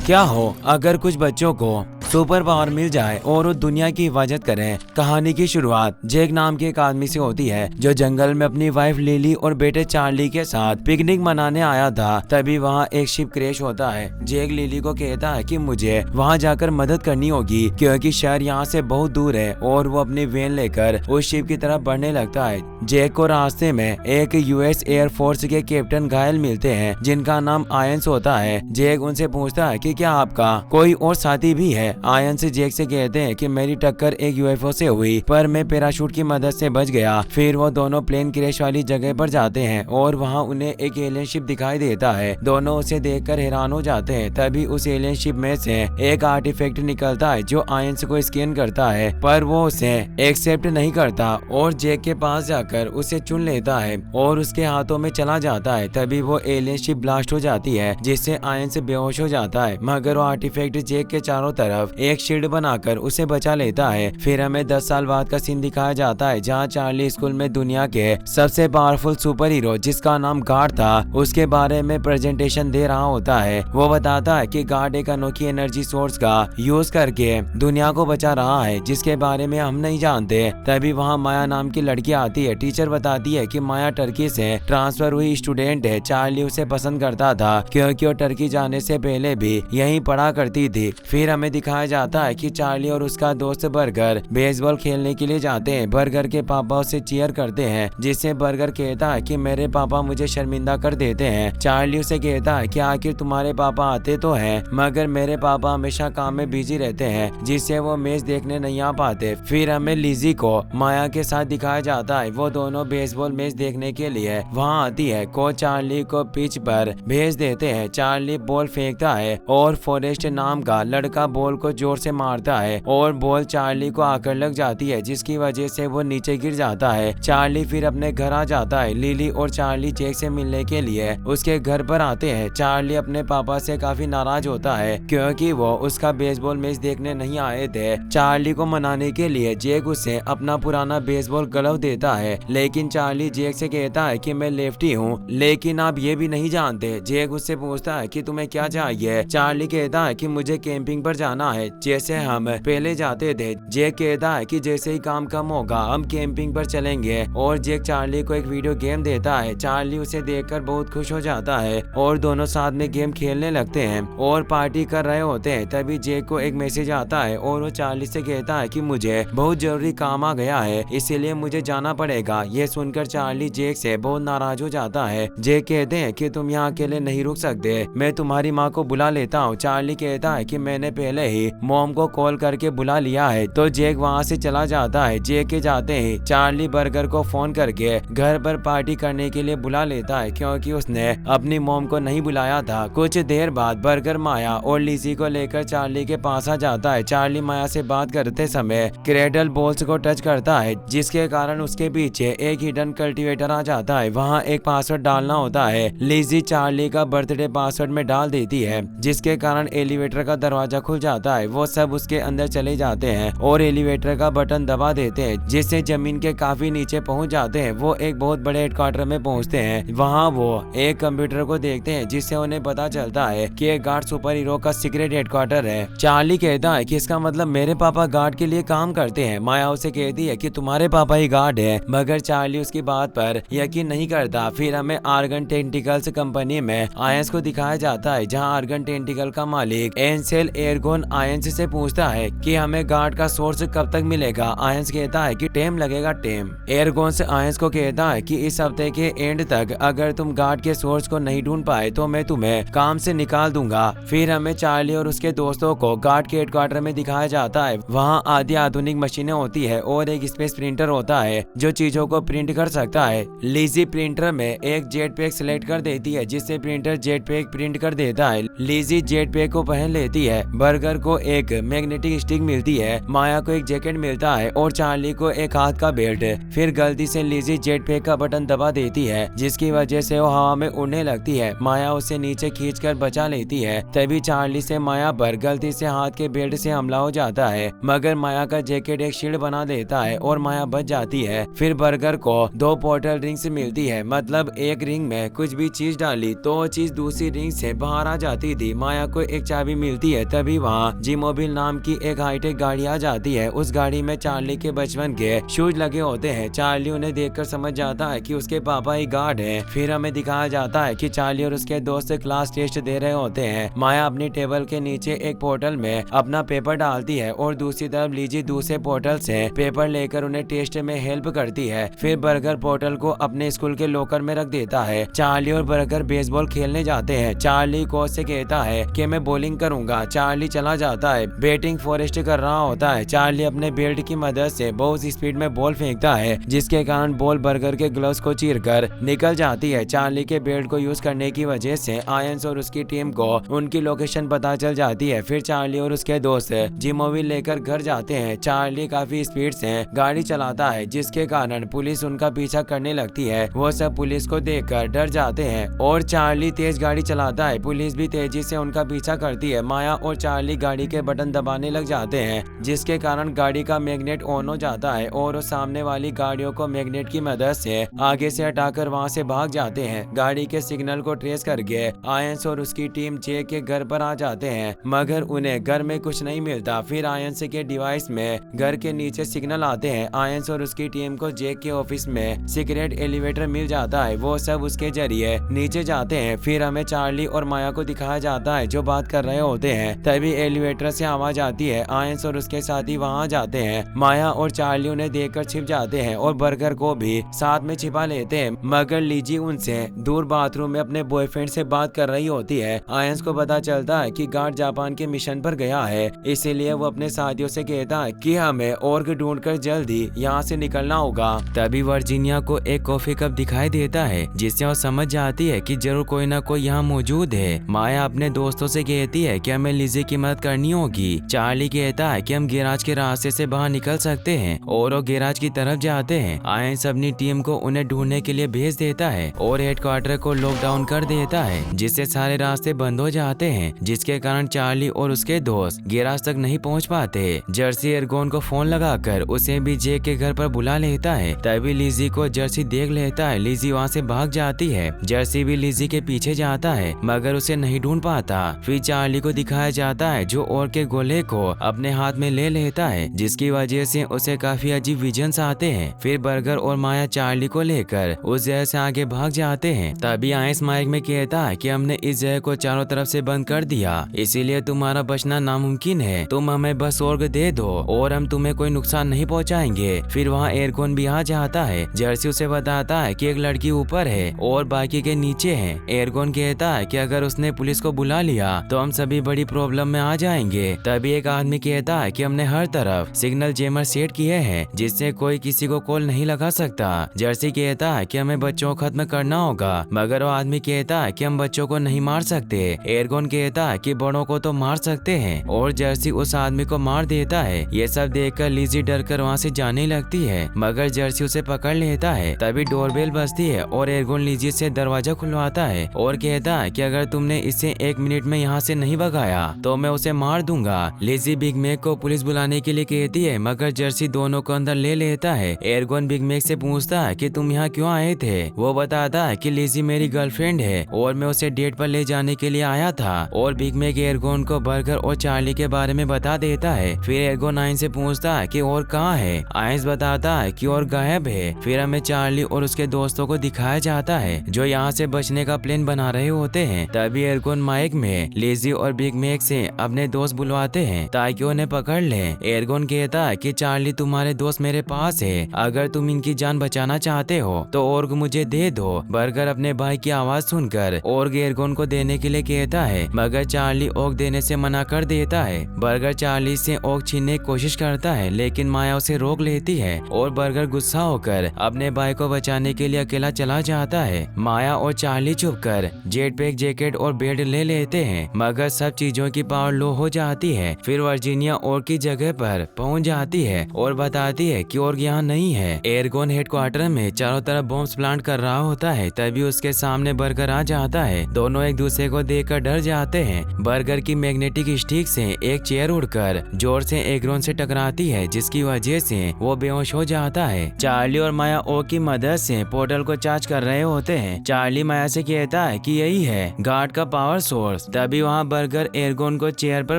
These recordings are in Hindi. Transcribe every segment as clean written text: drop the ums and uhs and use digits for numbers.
क्या हो अगर कुछ बच्चों को सुपर पावर मिल जाए और वो दुनिया की हिफाजत करें। कहानी की शुरुआत जेक नाम के एक आदमी से होती है जो जंगल में अपनी वाइफ लिली और बेटे चार्ली के साथ पिकनिक मनाने आया था। तभी वहाँ एक शिप क्रैश होता है। जेक लिली को कहता है कि मुझे वहाँ जाकर मदद करनी होगी क्योंकि शहर यहाँ से बहुत दूर है, और वो अपनी वैन लेकर उस शिप की तरफ बढ़ने लगता है। जेक को रास्ते में एक यूएस एयरफोर्स के कैप्टन घायल मिलते हैं जिनका नाम आयंस होता है। जेक उनसे पूछता है कि क्या आपका कोई और साथी भी है। आयन से जेक से कहते हैं कि मेरी टक्कर एक यूएफओ से हुई पर मैं पैराशूट की मदद से बच गया। फिर वो दोनों प्लेन क्रैश वाली जगह पर जाते हैं और वहाँ उन्हें एक एलियन शिप दिखाई देता है। दोनों उसे देखकर हैरान हो जाते हैं। तभी उस एलियन शिप में से एक आर्टिफैक्ट निकलता है जो आयन को स्कैन करता है, पर वो उसे एक्सेप्ट नहीं करता और जेक के पास जाकर उसे चुन लेता है और उसके हाथों में चला जाता है। तभी वो एलियन शिप ब्लास्ट हो जाती है जिससे आयन से बेहोश हो जाता है, मगर वो आर्टिफैक्ट जेक के चारों तरफ एक शील्ड बनाकर उसे बचा लेता है। फिर हमें 10 साल बाद का सीन दिखाया जाता है जहाँ चार्ली स्कूल में दुनिया के सबसे पावरफुल सुपर हीरो जिसका नाम गार्ड था उसके बारे में प्रेजेंटेशन दे रहा होता है। वो बताता है कि गार्ड एक अनोखी एनर्जी सोर्स का यूज करके दुनिया को बचा रहा है जिसके बारे में हम नहीं जानते। तभी वहाँ माया नाम की लड़की आती है। टीचर बताती है कि माया टर्की से ट्रांसफर हुई स्टूडेंट है। चार्ली उसे पसंद करता था क्योंकि वो टर्की जाने से पहले भी यहीं पढ़ा करती थी। फिर हमें दिखाया जाता है कि चार्ली और उसका दोस्त बर्गर बेसबॉल खेलने के लिए जाते हैं। बर्गर के पापा उसे चीयर करते हैं जिससे बर्गर कहता है कि मेरे पापा मुझे शर्मिंदा कर देते हैं। चार्ली उसे कहता है कि आखिर तुम्हारे पापा आते तो हैं मगर मेरे पापा हमेशा काम में बिजी रहते हैं जिससे वो मैच देखने नहीं आ पाते। फिर हमें लिजी को माया के साथ दिखाया जाता है। वो दोनों बेसबॉल मैच देखने के लिए वहाँ आती है। कोच चार्ली को पिच पर भेज देते हैं। चार्ली बॉल फेंकता है और फॉरेस्ट नाम का लड़का बॉल को जोर से मारता है और बॉल चार्ली को आकर लग जाती है जिसकी वजह से वो नीचे गिर जाता है। चार्ली फिर अपने घर आ जाता है। लिली और चार्ली जेक से मिलने के लिए उसके घर पर आते हैं। चार्ली अपने पापा से काफी नाराज होता है क्योंकि वो उसका बेसबॉल मैच देखने नहीं आए थे। चार्ली को मनाने के लिए जेक उसे अपना पुराना बेसबॉल ग्लव देता है, लेकिन चार्ली जेक से कहता है कि मैं लेफ्टी हूँ लेकिन आप ये भी नहीं जानते। जेक उससे पूछता है कि तुम्हें क्या चाहिए। चार्ली कहता है कि मुझे कैंपिंग पर जाना है जैसे हम पहले जाते थे। जेक कहता है कि जैसे ही काम कम होगा हम कैंपिंग पर चलेंगे और जेक चार्ली को एक वीडियो गेम देता है। चार्ली उसे देखकर बहुत खुश हो जाता है और दोनों साथ में गेम खेलने लगते हैं और पार्टी कर रहे होते हैं। तभी जेक को एक मैसेज आता है और वो चार्ली से कहता है कि मुझे बहुत जरूरी काम आ गया है इसीलिए मुझे जाना पड़ेगा। ये सुनकर चार्ली जेक से बहुत नाराज हो जाता है। जेक कहते हैं कि तुम यहाँ अकेले नहीं रुक सकते, मैं तुम्हारी माँ को बुला लेता हूँ। चार्ली कहता है कि मैंने पहले ही मॉम को कॉल करके बुला लिया है। तो जेक वहाँ से चला जाता है। जेक के जाते ही चार्ली बर्गर को फोन करके घर पर पार्टी करने के लिए बुला लेता है क्योंकि उसने अपनी मॉम को नहीं बुलाया था। कुछ देर बाद बर्गर माया और लिजी को लेकर चार्ली के पास आ जाता है। चार्ली माया से बात करते समय क्रेडल बॉल्स को टच करता है जिसके कारण उसके पीछे एक हिडन कल्टीवेटर आ जाता है। वहाँ एक पासवर्ड डालना होता है। लिजी चार्ली का बर्थडे पासवर्ड में डाल देती है जिसके कारण एलिवेटर का दरवाजा खुल जाता है। वो सब उसके अंदर चले जाते हैं और एलिवेटर का बटन दबा देते हैं जिससे जमीन के काफी नीचे पहुंच जाते हैं। वो एक बहुत बड़े हेडक्वार्टर में पहुंचते हैं। वहां वो एक कंप्यूटर को देखते हैं जिससे उन्हें पता चलता है कि एक गार्ड सुपर हीरो का सीक्रेट हेडक्वार्टर है। चार्ली कहता है कि इसका मतलब मेरे पापा गार्ड के लिए काम करते हैं। माया उसे कहती है कि तुम्हारे पापा ही गार्ड है, मगर चार्ली उसकी बात पर यकीन नहीं करता। फिर हमें आर्गन टेंटिकल्स कंपनी में आयंस को दिखाया जाता है जहाँ आर्गन टेंटिकल का मालिक एंसेल एयरगोन आयंस से पूछता है कि हमें गार्ड का सोर्स कब तक मिलेगा। आयंस कहता है कि टाइम लगेगा टाइम। एयरगोन से आयंस को कहता है कि इस हफ्ते के एंड तक अगर तुम गार्ड के सोर्स को नहीं ढूंढ पाए तो मैं तुम्हें काम से निकाल दूंगा। फिर हमें चार्ली और उसके दोस्तों को गार्ड के हेडक्वार्टर में दिखाया जाता है। वहाँ आदि आधुनिक मशीनें होती है और एक स्पेस प्रिंटर होता है जो चीजों को प्रिंट कर सकता है। लिजी प्रिंटर में एक जेट पैक सिलेक्ट कर देती है जिससे प्रिंटर जेट पैक प्रिंट कर देता है। लिजी जेट पैक को पहन लेती है। बर्गर को को एक मैग्नेटिक स्टिक मिलती है, माया को एक जैकेट मिलता है और चार्ली को एक हाथ का बेल्ट। फिर गलती से लिजी जेट पैक का बटन दबा देती है, जिसकी वजह से वो हवा में उड़ने लगती है। माया उसे नीचे खींचकर बचा लेती है। तभी चार्ली से माया पर गलती से हाथ के बेल्ट से हमला हो जाता है, मगर माया का जैकेट एक शील्ड बना देता है और माया बच जाती है। फिर बर्गर को 2 पोर्टल रिंग्स मिलती है, मतलब एक रिंग में कुछ भी चीज डाली तो वो चीज दूसरी रिंग से बाहर आ जाती थी। माया को एक चाबी मिलती है। तभी वहाँ जी-मोबिल नाम की एक हाईटेक गाड़ी आ जाती है। उस गाड़ी में चार्ली के बचपन के शूज लगे होते हैं। चार्ली उन्हें देखकर समझ जाता है कि उसके पापा ही गार्ड हैं। फिर हमें दिखाया जाता है कि चार्ली और उसके दोस्त क्लास टेस्ट दे रहे होते हैं। माया अपनी टेबल के नीचे एक पोर्टल में अपना पेपर डालती है और दूसरी तरफ लीजी दूसरे पोर्टल से पेपर लेकर उन्हें टेस्ट में हेल्प करती है। फिर बर्गर पोर्टल को अपने स्कूल के लॉकर में रख देता है। चार्ली और बर्गर बेसबॉल खेलने जाते हैं। चार्ली कोच से कहता है कि मैं बॉलिंग करूंगा। चार्ली चला जाता है, बैटिंग फॉरेस्ट कर रहा होता है। चार्ली अपने बेल्ट की मदद से बहुत स्पीड में बॉल फेंकता है, जिसके कारण बॉल बर्गर के ग्लव्स को चीरकर निकल जाती है। चार्ली के बेल्ट को यूज करने की वजह से आयंस और उसकी टीम को उनकी लोकेशन पता चल जाती है। फिर चार्ली और उसके दोस्त जी-मोबिल लेकर घर जाते हैं। चार्ली काफी स्पीड से गाड़ी चलाता है, जिसके कारण पुलिस उनका पीछा करने लगती है। वो सब पुलिस को देखकर डर जाते हैं और चार्ली तेज गाड़ी चलाता है। पुलिस भी तेजी से उनका पीछा करती है। माया और चार्ली गाड़ी के बटन दबाने लग जाते हैं, जिसके कारण गाड़ी का मैग्नेट ऑन हो जाता है और सामने वाली गाड़ियों को मैग्नेट की मदद से आगे से हटाकर वहां से भाग जाते हैं। गाड़ी के सिग्नल को ट्रेस करके आयंस और उसकी टीम जे के घर पर आ जाते हैं, मगर उन्हें घर में कुछ नहीं मिलता। फिर आयंस के डिवाइस में घर के नीचे सिग्नल आते हैं। आयंस और उसकी टीम को जे के ऑफिस में सीक्रेट एलिवेटर मिल जाता है। वो सब उसके जरिए नीचे जाते हैं। फिर हमें चार्ली और माया को दिखाया जाता है जो बात कर रहे होते हैं। तभी एलिवेटर से आवाज आती है। आयंस और उसके साथी वहां जाते हैं। माया और चार्ली उन्हें देखकर छिप जाते हैं और बर्गर को भी साथ में छिपा लेते हैं, मगर लीजी उनसे दूर बाथरूम में अपने बॉयफ्रेंड से बात कर रही होती है। आयंस को पता चलता है कि गार्ड जापान के मिशन पर गया है, इसीलिए वो अपने साथियों से कहता है कि हमें ऑर्ग ढूंढकर जल्दी यहाँ से निकलना होगा। तभी वर्जीनिया को एक कॉफी कप दिखाई देता है, जिससे वो समझ जाती है कि जरूर कोई ना कोई यहाँ मौजूद है। माया अपने दोस्तों से कहती है कि हमें लिजी की मदद करनी होगी। चार्ली कहता है कि हम गैराज के रास्ते से बाहर निकल सकते हैं और वो गैराज की तरफ जाते हैं। आयंस अपनी टीम को उन्हें ढूंढने के लिए भेज देता है और हेडक्वार्टर को लॉकडाउन कर देता है, जिससे सारे रास्ते बंद हो जाते हैं, जिसके कारण चार्ली और उसके दोस्त गैराज तक नहीं पहुंच पाते। जर्सी एर्गोन को फोन लगाकर उसे भी जे के घर पर बुला लेता है। तभी लिजी को जर्सी देख लेता है। लिजी वहां से भाग जाती है। जर्सी भी लिजी के पीछे जाता है, मगर उसे नहीं ढूंढ पाता। फिर चार्ली को दिखाया जाता है जो और के गोले को अपने हाथ में ले लेता है, जिसकी वजह से उसे काफी अजीब विजन्स आते हैं। फिर बर्गर और माया चार्ली को लेकर उस जगह से आगे भाग जाते हैं। तभी आयंस माइक में कहता है कि हमने इस जगह को चारों तरफ से बंद कर दिया, इसीलिए तुम्हारा बचना नामुमकिन है। तुम हमें बस ऑर्ग दे दो और हम तुम्हें कोई नुकसान नहीं पहुंचाएंगे। फिर वहाँ एर्गोन भी आ जाता है। जर्सी उसे बताता है कि एक लड़की ऊपर है और बाकी के नीचे है। एर्गोन कहता है कि अगर उसने पुलिस को बुला लिया तो हम सभी बड़ी प्रॉब्लम में आ जाएंगे। तभी एक आदमी कहता है कि हमने हर तरफ सिग्नल जैमर सेट किए हैं, जिससे कोई किसी को कॉल नहीं लगा सकता। जर्सी कहता है कि हमें बच्चों को खत्म करना होगा, मगर वो आदमी कहता है कि हम बच्चों को नहीं मार सकते। एर्गोन कहता है कि बड़ों को तो मार सकते हैं और जर्सी उस आदमी को मार देता है। ये सब देखकर लिजी डरकर वहाँ से जाने लगती है, मगर जर्सी उसे पकड़ लेता है। तभी डोरबेल बजती है और एर्गोन लिजी से दरवाजा खुलवाता है और कहता है कि अगर तुमने इसे 1 मिनट में यहाँ से नहीं भगाया तो मैं उसे मार दूंगा। लिजी बिग मैक को पुलिस बुलाने के लिए कहती है, मगर जर्सी दोनों को अंदर ले लेता है। एर्गोन बिग मैक से पूछता है कि तुम यहाँ क्यों आए थे। वो बताता है कि लिजी मेरी गर्लफ्रेंड है और मैं उसे डेट पर ले जाने के लिए आया था। और बिग मैक एर्गोन को बर्गर और चार्ली के बारे में बता देता है। फिर एर्गोन आयंस से पूछता है कि और कहाँ है। आयंस बताता है कि और गायब है। फिर हमें चार्ली और उसके दोस्तों को दिखाया जाता है जो यहाँ से बचने का प्लान बना रहे होते हैं। तभी एर्गोन माइक में लिजी और बिग मैक से अपने दोस्त बुलवाते हैं ताकि उन्हें पकड़ ले। एर्गोन कहता है कि चार्ली तुम्हारे दोस्त मेरे पास है, अगर तुम इनकी जान बचाना चाहते हो तो ऑर्ग मुझे दे दो। बर्गर अपने भाई की आवाज सुनकर ऑर्ग एर्गोन को देने के लिए कहता है, मगर चार्ली ऑर्ग देने से मना कर देता है। बर्गर चार्ली से ऑर्ग छीनने की कोशिश करता है, लेकिन माया उसे रोक लेती है और बर्गर गुस्सा होकर अपने भाई को बचाने के लिए अकेला चला जाता है। माया और चार्ली छुपकर जेट पैक, जैकेट और बेल्ट ले लेते हैं, मगर सब चीजों की पावर लो हो जाती है। फिर वर्जीनिया ओर्ग की जगह पर पहुंच जाती है और बताती है कि ओर्ग यहाँ नहीं है। एर्गोन हेडक्वार्टर में चारों तरफ बॉम्ब्स प्लांट कर रहा होता है, तभी उसके सामने बर्गर आ जाता है। दोनों एक दूसरे को देखकर डर जाते हैं। बर्गर की मैग्नेटिक स्टिक से एक चेयर उड़कर जोर से एर्गोन से टकराती है, जिसकी वजह से वो बेहोश हो जाता है। चार्ली और माया ओर्ग की मदद से पोर्टल को चार्ज कर रहे होते हैं। चार्ली माया से कहता है कि यही है गार्ड का पावर सोर्स। तभी वहाँ बर्गर एर्गोन को चेयर पर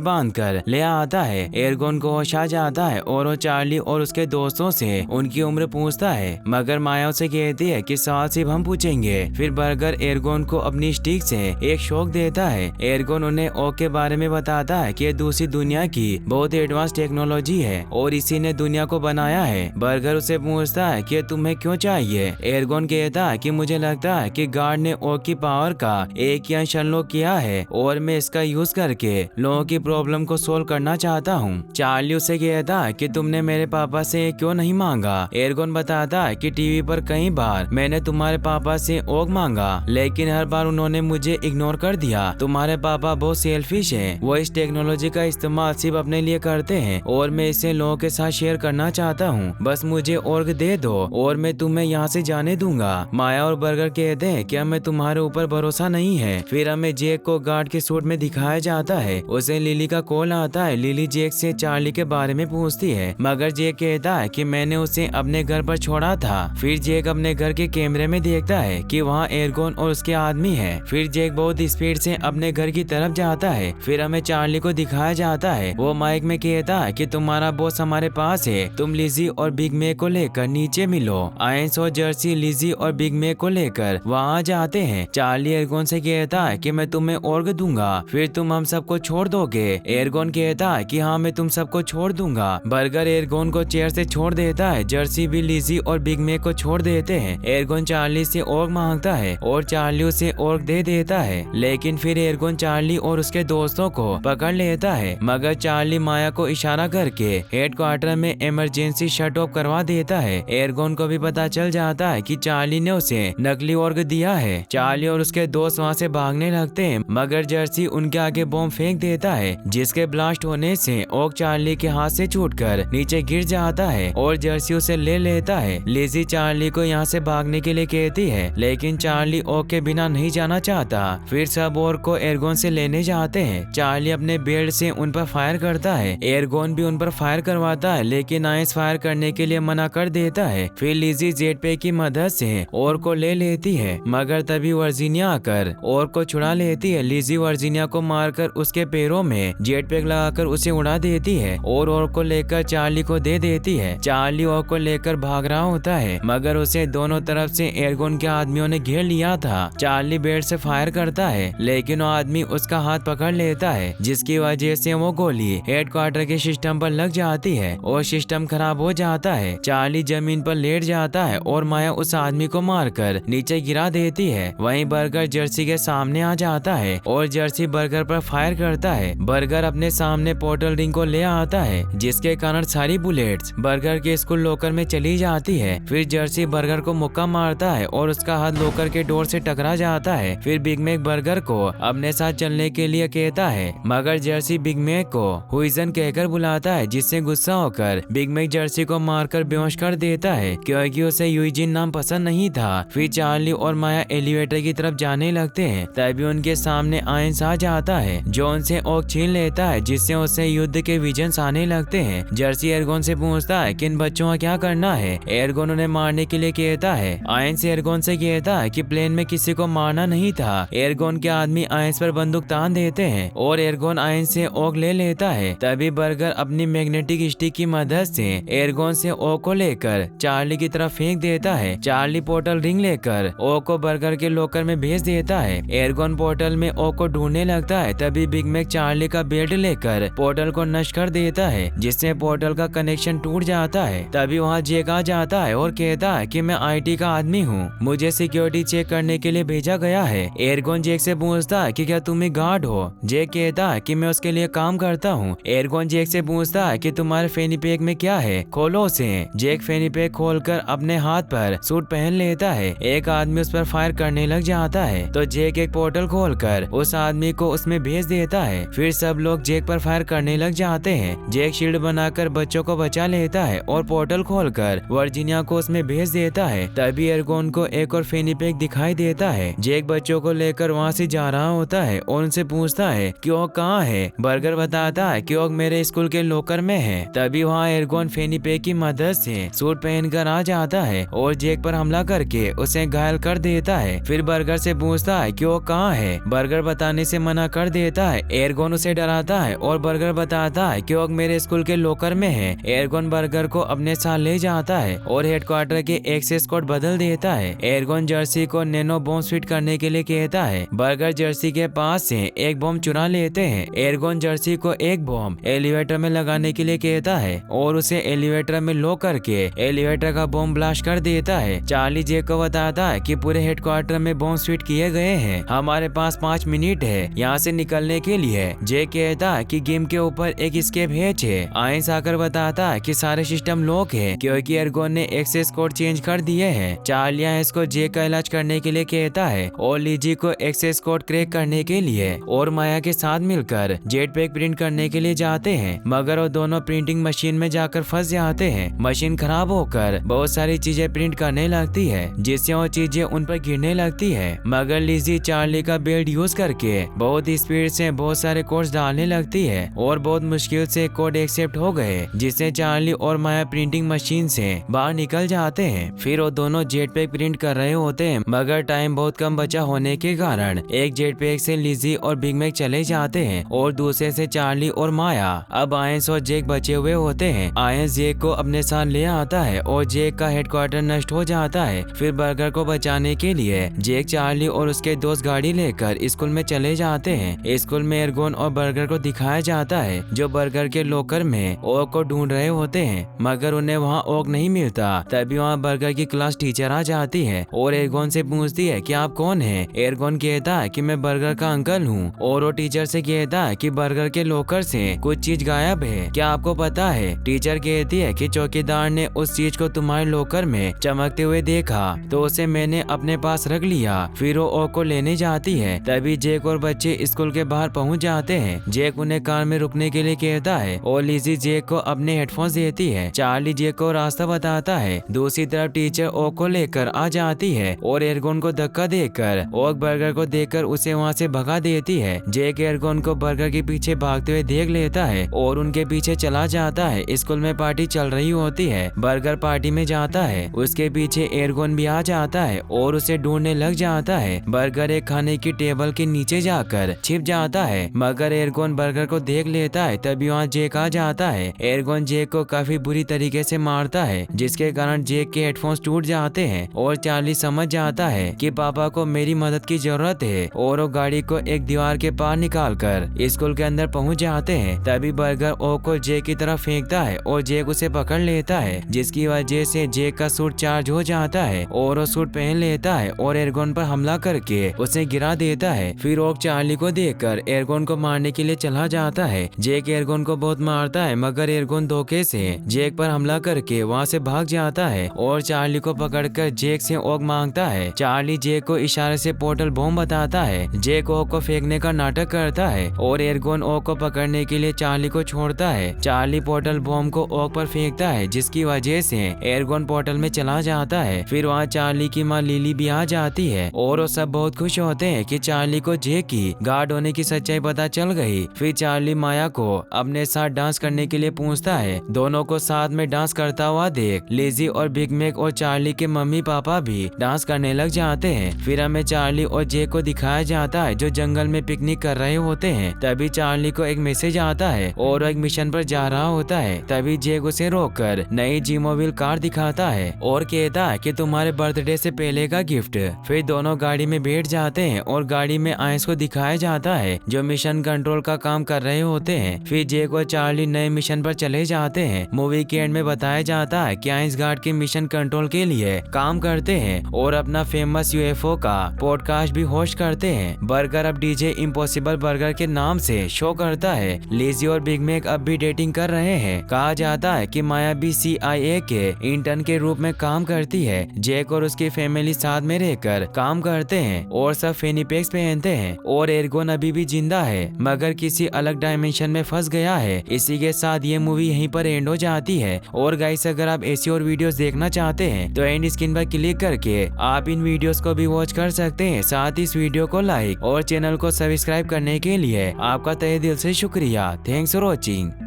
बांधकर ले आता है। एर्गोन को होश आ जाता है और वो चार्ली और उसके दोस्तों से उनकी उम्र पूछता है, मगर माया उसे कहती है कि सवाल सिर्फ हम पूछेंगे। फिर बर्गर एर्गोन को अपनी स्टिक से एक शॉक देता है। एर्गोन उन्हें ओर्ग के बारे में बताता है कि दूसरी दुनिया की बहुत एडवांस टेक्नोलॉजी है और इसी ने दुनिया को बनाया है। बर्गर उसे पूछता है कि तुम्हें क्यों चाहिए। एर्गोन कहता है कि मुझे लगता है कि गार्ड ने ओर्ग की पावर का एक ही अंश अनलॉक किया है और मैं इसका यूज करके लोगों की प्रॉब्लम को सोल्व करना चाहता हूँ। चार्ली उसे कहता है कि तुमने मेरे पापा से क्यों नहीं मांगा। एर्गोन बताता है कि टीवी पर कई बार मैंने तुम्हारे पापा से ओर्ग मांगा, लेकिन हर बार उन्होंने मुझे इग्नोर कर दिया। तुम्हारे पापा बहुत सेल्फिश हैं। वो इस टेक्नोलॉजी का इस्तेमाल सिर्फ अपने लिए करते हैं और मैं इसे लोगों के साथ शेयर करना चाहता हूँ। बस मुझे ओर्ग दे दो और मैं तुम्हें यहाँ से जाने दूंगा। माया और बर्गर कहते हैं कि हमें तुम्हारे ऊपर भरोसा नहीं है। फिर हमें जेक को गार्ड के सूट में दिखाया जाता है। उसे लिली का कॉल आता है। लिली जेक से चार्ली के बारे में पूछती है, मगर जेक कहता है कि मैंने उसे अपने घर पर छोड़ा था। फिर जेक अपने घर के कैमरे में देखता है कि वहाँ एर्गोन और उसके आदमी है। फिर जेक बहुत स्पीड से अपने घर की तरफ जाता है। फिर हमें चार्ली को दिखाया जाता है। वो माइक में कहता है कि तुम्हारा बॉस हमारे पास है, तुम लिजी और बिग मैक को लेकर नीचे मिलो। आयंस और जर्सी लिजी और बिग मैक को लेकर वहाँ जाते हैं। चार्ली एर्गोन से कहता है कि मैं तुम्हें ओर्ग दूंगा, फिर तुम हम सबको छोड़ दोगे। एर्गोन कहता है कि हाँ मैं तुम सबको छोड़ दूंगा। बर्गर एर्गोन को चेयर से छोड़ देता है। जर्सी भी लिजी और बिग मैक को छोड़ देते हैं। एर्गोन चार्ली से ओर्ग मांगता है और चार्ली उसे ओर्ग दे देता है, लेकिन फिर एर्गोन चार्ली और उसके दोस्तों को पकड़ लेता है। मगर चार्ली माया को इशारा करके हेडक्वार्टर में इमरजेंसी शट ऑफ करवा देता है। एर्गोन को भी पता चल जाता है कि चार्ली ने उसे नकली ओर्ग दिया है। चार्ली और उसके दोस्त वहाँ से भागने लगते हैं, मगर जर्सी उनके आगे बॉम्ब फेंक देता है, जिसके ब्लास्ट होने से ओर्ग चार्ली के हाथ से छूटकर नीचे गिर जाता है और जर्सी उसे ले लेता है। लिजी चार्ली को यहाँ से भागने के लिए कहती है, लेकिन चार्ली ओर्ग के बिना नहीं जाना चाहता। फिर सब ओर्ग को एर्गोन से लेने जाते हैं। चार्ली अपने बेल्ट से उन पर फायर करता है। एर्गोन भी उन पर फायर करवाता है, लेकिन आयंस फायर करने के लिए मना कर देता है। फिर लिजी जेट पैक की मदद से ओर्ग को ले लेती है, मगर तभी वर्जीनिया आकर ओर्ग को छुड़ा लेती है। लिजी वर्जीनिया को मारकर उसके पैरों में जेट पैक लगाकर उसे उड़ा देती है और ओर्ग को लेकर चार्ली को दे देती है। चार्ली ओर्ग को लेकर भाग रहा होता है, मगर उसे दोनों तरफ से एर्गोन के आदमियों ने घेर लिया था। चार्ली बेल्ट से फायर करता है, लेकिन वो आदमी उसका हाथ पकड़ लेता है, जिसकी वजह से वो गोली हेडक्वार्टर के सिस्टम पर लग जाती है और सिस्टम खराब हो जाता है। चार्ली जमीन पर लेट जाता है और माया उस आदमी को मारकर नीचे गिरा देती है। वहीं बर्गर जर्सी के सामने आ जाता है और जर्सी बर्गर पर फायर करता है। बर्गर अपने सामने पोर्टल रिंग को ले आता है, जिसके कारण सारी बुलेट्स बर्गर के स्कूल लॉकर में चली जाती है। फिर जर्सी बर्गर को मुक्का मारता है और उसका हाथ लॉकर के डोर से टकरा जाता है। फिर बिग मैक बर्गर को अपने साथ चलने के लिए कहता है, मगर जर्सी बिग मैक को हुइजन कहकर बुलाता है, जिससे गुस्सा होकर बिग मैक जर्सी को मारकर बेहोश कर देता है, क्योंकि उसे यूजिन नाम पसंद नहीं था। फिर चार्ली और माया एलिवेटर की तरफ जाने लगते हैं, तभी उनके सामने आयंस आ जाता है, जो उनसे ओर्ग छीन लेता है, जिससे उसे युद्ध के विजन्स आने लगते हैं। जर्सी एर्गोन से पूछता है कि इन बच्चों का क्या करना है। एर्गोन उन्हें मारने के लिए कहता है। आयंस एर्गोन से कहता है कि प्लेन में किसी को मारना नहीं था। एर्गोन के आदमी आयंस पर बंदूक तान देते हैं और एर्गोन आयंस से ओर्ग ले लेता है। तभी बर्गर अपनी मैग्नेटिक स्टिक की मदद से एर्गोन से ओर्ग को लेकर चार्ली की तरफ फेंक देता है। चार्ली पोर्टल रिंग लेकर ओर्ग को बर्गर के लॉकर में भेज देता है। एर्गोन पोर्टल में ओर्ग को ढूंढने लगता है, तभी बिग मैक चार्ली का बेल्ट लेकर पोर्टल को नष्ट कर देता है, जिससे पोर्टल का कनेक्शन टूट जाता है। तभी वहाँ जेक आ जाता है और कहता है कि मैं IT का आदमी हूँ, मुझे सिक्योरिटी चेक करने के लिए भेजा गया है। एर्गोन जेक से पूछता है कि क्या तुम ही गार्ड हो। जेक कहता है कि मैं उसके लिए काम करता हूँ। एर्गोन जेक से पूछता है कि तुम्हारे फैनी पैक में क्या है, खोलो उसे। जेक फैनी पैक खोलकर अपने हाथ पर सूट पहन लेता है। एक आदमी उस पर फायर करने लग जाता है, तो जेक एक पोर्टल खोलकर उस आदमी को उसमें भेज देता है। फिर फिर सब लोग जेक पर फायर करने लग जाते हैं। जेक शील्ड बनाकर बच्चों को बचा लेता है और पोर्टल खोलकर वर्जीनिया को उसमें भेज देता है। तभी एर्गोन को एक और फेनिपेग दिखाई देता है। जेक बच्चों को लेकर वहाँ से जा रहा होता है और उनसे पूछता है कि वो कहाँ है। बर्गर बताता है कि वो मेरे स्कूल के लॉकर में है। तभी वहाँ एर्गोन फेनिपेग की मदद से सूट पहनकर आ जाता है और जेक पर हमला करके उसे घायल कर देता है। फिर बर्गर से पूछता है कि वो कहाँ है। बर्गर बताने से मना कर देता है। एर्गोन उसे डराता है और बर्गर बताता है कि वो मेरे स्कूल के लॉकर में है। एर्गोन बर्गर को अपने साथ ले जाता है और हेडक्वार्टर के एक्सेस कोड बदल देता है। एर्गोन जर्सी को नैनो बॉम्ब फिट करने के लिए कहता है। बर्गर जर्सी के पास से एक बॉम्ब चुरा लेते हैं। एर्गोन जर्सी को एक बॉम्ब एलिवेटर में लगाने के लिए कहता है और उसे एलिवेटर में लॉक करके एलिवेटर का बॉम्ब ब्लास्ट कर देता है। चार्ली जेक को बताता है कि पूरे हेडक्वार्टर में बॉम्ब फिट किए गए हैं, हमारे पास 5 मिनट है यहाँ से निकलने के लिए। जेक कहता है कि गेम के ऊपर एक एस्केप हैच है। आइंस आकर बताता है कि सारे सिस्टम लॉक है क्योंकि एर्गोन ने एक्सेस कोड चेंज कर दिए हैं। चार्ली इसको जेक का इलाज करने के लिए कहता है और लीजी को एक्सेस कोड क्रैक करने के लिए और माया के साथ मिलकर जेट पैक प्रिंट करने के लिए जाते हैं, मगर वो दोनों प्रिंटिंग मशीन में जाकर फंस जाते हैं। मशीन खराब होकर बहुत सारी चीजें प्रिंट करने लगती है जिससे वो चीजें उन पर गिरने लगती है, मगर लीजी चार्ली का बेल्ट यूज करके बहुत स्पीड से बहुत सारे कोड्स डालने लगती है और बहुत मुश्किल से कोड एक्सेप्ट हो गए, जिससे चार्ली और माया प्रिंटिंग मशीन से बाहर निकल जाते हैं। फिर वो दोनों जेट पैक प्रिंट कर रहे होते हैं, मगर टाइम बहुत कम बचा होने के कारण एक जेट पैक से लीजी और बिग मैक चले जाते हैं और दूसरे से चार्ली और माया। अब आयंस और जेक बचे हुए होते हैं। आयंस जेक को अपने साथ ले आता है और जेक का हेडक्वार्टर नष्ट हो जाता है। फिर बर्गर को बचाने के लिए जेक, चार्ली और उसके दोस्त गाड़ी लेकर स्कूल में चले जाते हैं। स्कूल में एर्गोन और बर्गर को दिखाया जाता है जो बर्गर के लॉकर में ओक को ढूंढ रहे होते हैं, मगर उन्हें वहाँ ओक नहीं मिलता। तभी वहाँ बर्गर की क्लास टीचर आ जाती है और एर्गोन से पूछती है कि आप कौन हैं। एर्गोन कहता है कि मैं बर्गर का अंकल हूँ और वो टीचर से कहता है कि बर्गर के लॉकर से कुछ चीज गायब है, क्या आपको पता है। टीचर कहती है कि चौकीदार ने उस चीज को तुम्हारे लॉकर में चमकते हुए देखा तो उसे मैंने अपने पास रख लिया। फिर वो ओक को लेने जाती है। तभी जेक और बच्चे स्कूल के बाहर पहुंच जाते हैं। जेक उन्हें कार में रुकने के लिए कहता है और लीजी जेक को अपने हेडफोन्स देती है। चार्ली जेक को रास्ता बताता है। दूसरी तरफ टीचर ओक को लेकर आ जाती है और एर्गोन को धक्का देकर ओक बर्गर को देखकर उसे वहाँ से भगा देती है। जेक एर्गोन को बर्गर के पीछे भागते हुए देख लेता है और उनके पीछे चला जाता है। स्कूल में पार्टी चल रही होती है। बर्गर पार्टी में जाता है, उसके पीछे एर्गोन भी आ जाता है और उसे ढूंढने लग जाता है। बर्गर एक खाने की टेबल के नीचे जाकर छिप जाता है, मगर एर्गोन बर्गर को देख लेता है। तभी वहाँ जेक आ जाता है। एर्गोन जेक को काफी बुरी तरीके से मारता है, जिसके कारण जेक के हेडफोन्स टूट जाते हैं और चार्ली समझ जाता है कि पापा को मेरी मदद की जरूरत है और वो गाड़ी को एक दीवार के पार निकालकर स्कूल के अंदर पहुंच जाते हैं। तभी बर्गर ओक को जेक की तरफ फेंकता है और जेक उसे पकड़ लेता है, जिसकी वजह से जेक का सूट चार्ज हो जाता है और वो सूट पहन लेता है और एर्गोन पर हमला करके उसे गिरा देता है। फिर ओक चार्ली को देखकर एर्गोन को मारने के लिए चला जाता है। जेक एर्गोन को बहुत मारता है, मगर एर्गोन धोखे से जेक पर हमला करके वहाँ से भाग जाता है और चार्ली को पकड़कर जेक से ओक मांगता है। चार्ली जेक को इशारे से पोर्टल बॉम्ब बताता है। जेक ओक को फेंकने का नाटक करता है और एर्गोन ओक को पकड़ने के लिए चार्ली को छोड़ता है। चार्ली पोर्टल बॉम्ब को ओक पर फेंकता है, जिसकी वजह से एर्गोन पोर्टल में चला जाता है। फिर वहाँ चार्ली की माँ लिली भी आ जाती है और वो सब बहुत खुश होते हैं कि चार्ली को जेक की गार्ड होने की सच्चाई पता चल गई। फिर चार्ली माया को अपने साथ डांस करने के लिए पूछता है। दोनों को साथ में डांस करता हुआ देख लिजी और बिग मैक और चार्ली के मम्मी पापा भी डांस करने लग जाते हैं। फिर हमें चार्ली और जेक को दिखाया जाता है जो जंगल में पिकनिक कर रहे होते हैं। तभी चार्ली को एक मैसेज आता है और वो एक मिशन पर जा रहा होता है। तभी जेक उसे रोककर नई जीमोविल कार दिखाता है और कहता है कि तुम्हारे बर्थडे से पहले का गिफ्ट। फिर दोनों गाड़ी में बैठ जाते हैं और गाड़ी में आइंस को दिखाया जाता है जो मिशन कंट्रोल का काम कर रहे होते हैं। फिर जेक और चार्ली नए मिशन पर चले जाते हैं। मूवी के एंड में बताया जाता है कि आइंस गार्ड के मिशन कंट्रोल के लिए काम करते हैं और अपना फेमस यूएफओ का पॉडकास्ट भी होस्ट करते हैं। बर्गर अब डीजे इम्पॉसिबल बर्गर के नाम से शो करता है। लिजी और बिग मैक अब भी डेटिंग कर रहे हैं। कहा जाता है कि माया भी CIA के इंटर्न के रूप में काम करती है। जेक और उसकी फैमिली साथ में रहकर काम करते हैं और सब फेनिपेक्स पहनते हैं और एर्गोन अभी भी जिंदा है। मगर किसी अलग डायमेंशन में फंस गया है। इसी के साथ ये मूवी यहीं पर एंड हो जाती है। और गाइस अगर आप ऐसी और वीडियोस देखना चाहते हैं तो एंड स्क्रीन पर क्लिक करके आप इन वीडियोस को भी वॉच कर सकते हैं। साथ ही इस वीडियो को लाइक और चैनल को सब्सक्राइब करने के लिए आपका तहे दिल से शुक्रिया। Thanks for watching.